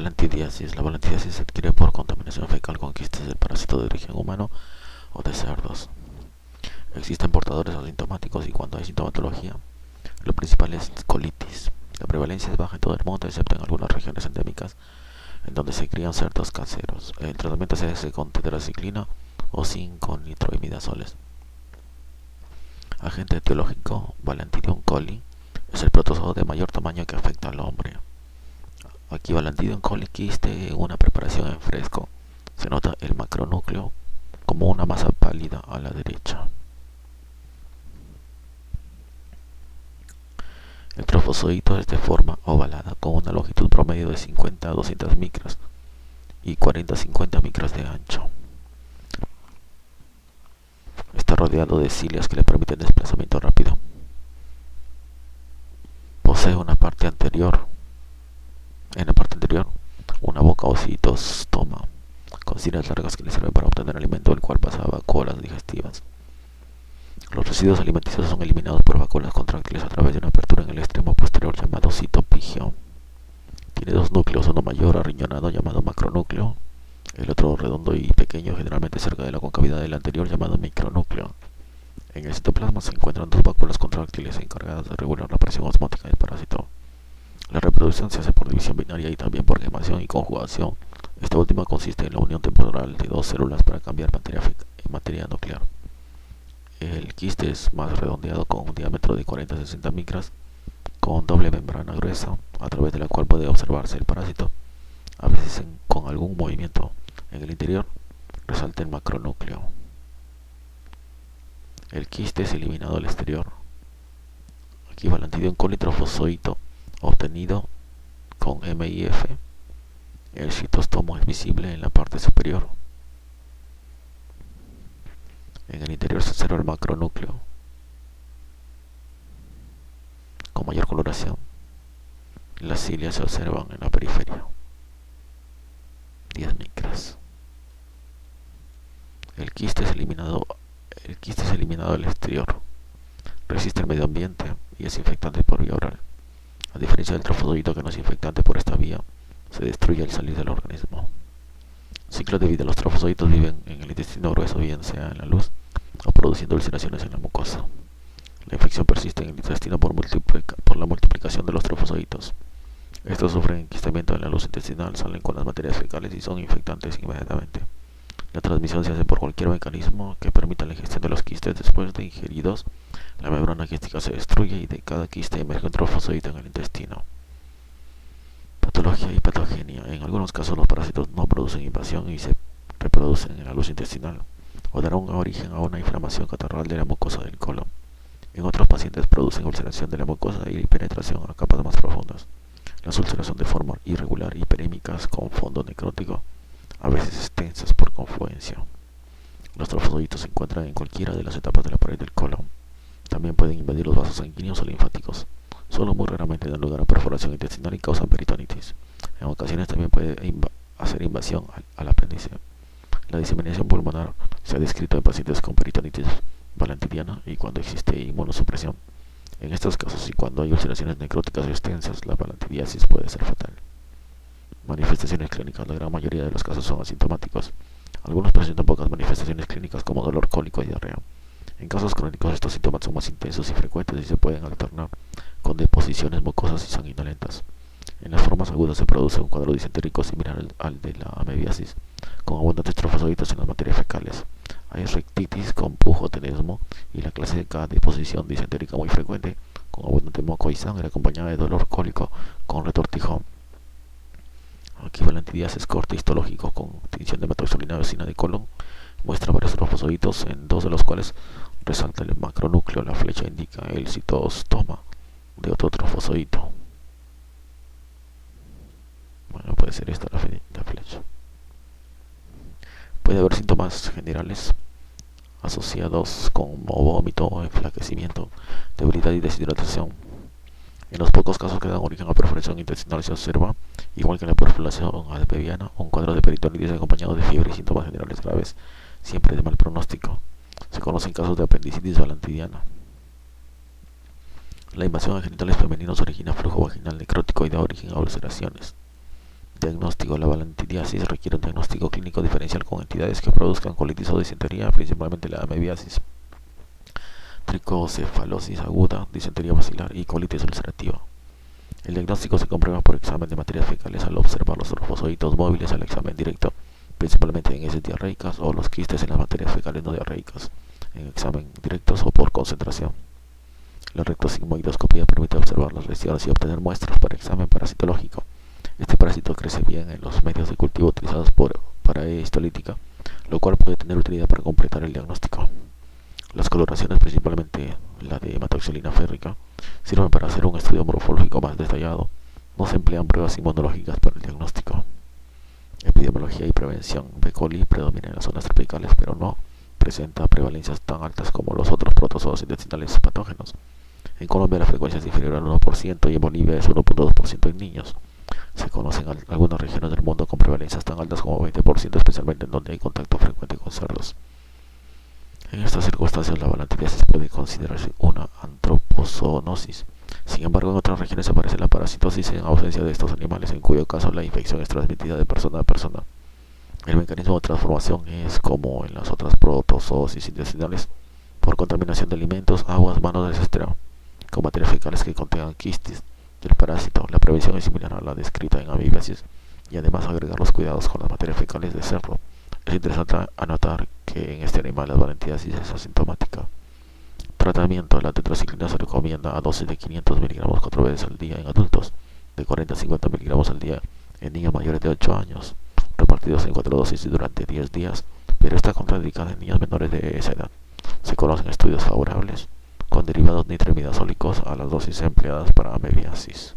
Balantidiasis. La balantidiasis se adquiere por contaminación fecal con quistes del parásito de origen humano o de cerdos. Existen portadores asintomáticos y cuando hay sintomatología, lo principal es colitis. La prevalencia es baja en todo el mundo, excepto en algunas regiones endémicas, en donde se crían cerdos caseros. El tratamiento se hace con tetraciclina o 5 nitroimidazoles. Agente etiológico: Balantidium coli. Es el protozoo de mayor tamaño que afecta al hombre. Aquí Balantidium coli quiste en una preparación en fresco. Se nota el macronúcleo como una masa pálida a la derecha. El trofozoito es de forma ovalada, con una longitud promedio de 50 a 200 micras y 40 a 50 micras de ancho. Está rodeado de cilias que le permiten desplazamiento rápido. Posee en la parte anterior, una boca o citostoma, con cilias largas que le sirven para obtener alimento, el cual pasa a vacuolas digestivas. Los residuos alimenticios son eliminados por vacuolas contráctiles a través de una apertura en el extremo posterior llamado citopigio. Tiene dos núcleos, uno mayor arriñonado llamado macronúcleo, el otro redondo y pequeño, generalmente cerca de la concavidad del anterior, llamado micronúcleo. En el citoplasma se encuentran dos vacuolas contráctiles encargadas de regular la presión osmótica del parásito. La reproducción se hace por división binaria y también por gemación y conjugación. Esta última consiste en la unión temporal de dos células para cambiar materia nuclear. El quiste es más redondeado, con un diámetro de 40 a 60 micras, con doble membrana gruesa, a través de la cual puede observarse el parásito, a veces con algún movimiento. En el interior resalta el macronúcleo. El quiste es eliminado al exterior. Aquí Balantidium coli trofozoito obtenido con MIF. El citostomo es visible en la parte superior. En el interior se observa el macronúcleo con mayor coloración. Las cilias se observan en la periferia. 10 micras. El quiste es eliminado al exterior. Resiste el medio ambiente y es infectante por vía oral. A diferencia del trofozoito, que no es infectante por esta vía, se destruye al salir del organismo. Ciclo de vida: los trofozoitos viven en el intestino grueso, bien sea en la luz o produciendo ulceraciones en la mucosa. La infección persiste en el intestino por la multiplicación de los trofozoitos. Estos sufren enquistamiento en la luz intestinal, salen con las materias fecales y son infectantes inmediatamente. La transmisión se hace por cualquier mecanismo que permita la ingestión de los quistes. Después de ingeridos, la membrana quística se destruye y de cada quiste emerge un trofozoito en el intestino. Patología y patogenia: en algunos casos los parásitos no producen invasión y se reproducen en la luz intestinal, o darán origen a una inflamación catarral de la mucosa del colon. En otros pacientes producen ulceración de la mucosa y penetración a capas más profundas. Las úlceras son de forma irregular y perémicas con fondo necrótico, a veces extensas por confluencia. Los trofozoitos se encuentran en cualquiera de las etapas de la pared del colon. También pueden invadir los vasos sanguíneos o linfáticos. Solo muy raramente dan lugar a perforación intestinal y causan peritonitis. En ocasiones también puede hacer invasión al apéndice. La diseminación pulmonar se ha descrito en pacientes con peritonitis balantidiana y cuando existe inmunosupresión. En estos casos y cuando hay ulceraciones necróticas extensas, la balantidiasis puede ser fatal. Manifestaciones clínicas: la gran mayoría de los casos son asintomáticos. Algunos presentan pocas manifestaciones clínicas como dolor, cólico y diarrea. En casos crónicos estos síntomas son más intensos y frecuentes y se pueden alternar con deposiciones mucosas y sanguinolentas. En las formas agudas se produce un cuadro disentérico similar al de la amebiasis, con abundantes trofozoitos en las materias fecales. Hay rectitis con pujotenesmo y la clásica deposición disentérica muy frecuente, con abundante moco y sangre acompañada de dolor cólico con retortijón. Aquí Balantidiasis corte histológico con tinción de metoxilina vecina de colon. Muestra varios trofozoitos, en dos de los cuales resalta el macronúcleo. La flecha indica el citostoma de otro trofozoito. Bueno, puede ser esta la flecha. Puede haber síntomas generales asociados con vómito, enflaquecimiento, debilidad y deshidratación. En los pocos casos que dan origen a perforación intestinal se observa, igual que en la perforación alveolar, un cuadro de peritonitis acompañado de fiebre y síntomas generales graves, siempre de mal pronóstico. Se conocen casos de apendicitis balantidiana. La invasión a genitales femeninos origina flujo vaginal necrótico y da origen a ulceraciones. Diagnóstico. La balantidiasis requiere un diagnóstico clínico diferencial con entidades que produzcan colitis o disentería, principalmente la amebiasis, tricocefalosis aguda, disentería basilar y colitis ulcerativa. El diagnóstico se comprueba por examen de materias fecales al observar los trofosoditos móviles al examen directo, principalmente en heces diarreicas o los quistes en las materias fecales no diarreicas, en examen directos o por concentración. La rectosigmoidoscopía permite observar las lesiones y obtener muestras para examen parasitológico. Este parásito crece bien en los medios de cultivo utilizados para histolítica, lo cual puede tener utilidad para completar el diagnóstico. Las coloraciones, principalmente la de hematoxilina férrica, sirven para hacer un estudio morfológico más detallado. No se emplean pruebas inmunológicas para el diagnóstico. Epidemiología y prevención. B. coli predomina en las zonas tropicales, pero no presenta prevalencias tan altas como los otros protozoos intestinales patógenos. En Colombia la frecuencia es inferior al 1% y en Bolivia es 1.2% en niños. Se conocen algunas regiones del mundo con prevalencias tan altas como 20%, especialmente en donde hay contacto frecuente con cerdos. En estas circunstancias la balantidiasis puede considerarse una antropozoonosis. Sin embargo, en otras regiones aparece la parasitosis en ausencia de estos animales, en cuyo caso la infección es transmitida de persona a persona. El mecanismo de transformación es como en las otras protozoosis intestinales, por contaminación de alimentos, aguas, manos, etc., con materias fecales que contengan quistes del parásito. La prevención es similar a la descrita en amibiasis y además agregar los cuidados con las materias fecales de cerdo. Es interesante anotar que en este animal la balantidiasis es asintomática. Tratamiento. La tetraciclina se recomienda a dosis de 500 miligramos 4 veces al día en adultos, de 40 a 50 miligramos al día en niños mayores de 8 años, repartidos en 4 dosis durante 10 días, pero está contraindicada en niños menores de esa edad. Se conocen estudios favorables con derivados nitramidazólicos a las dosis empleadas para amebiasis.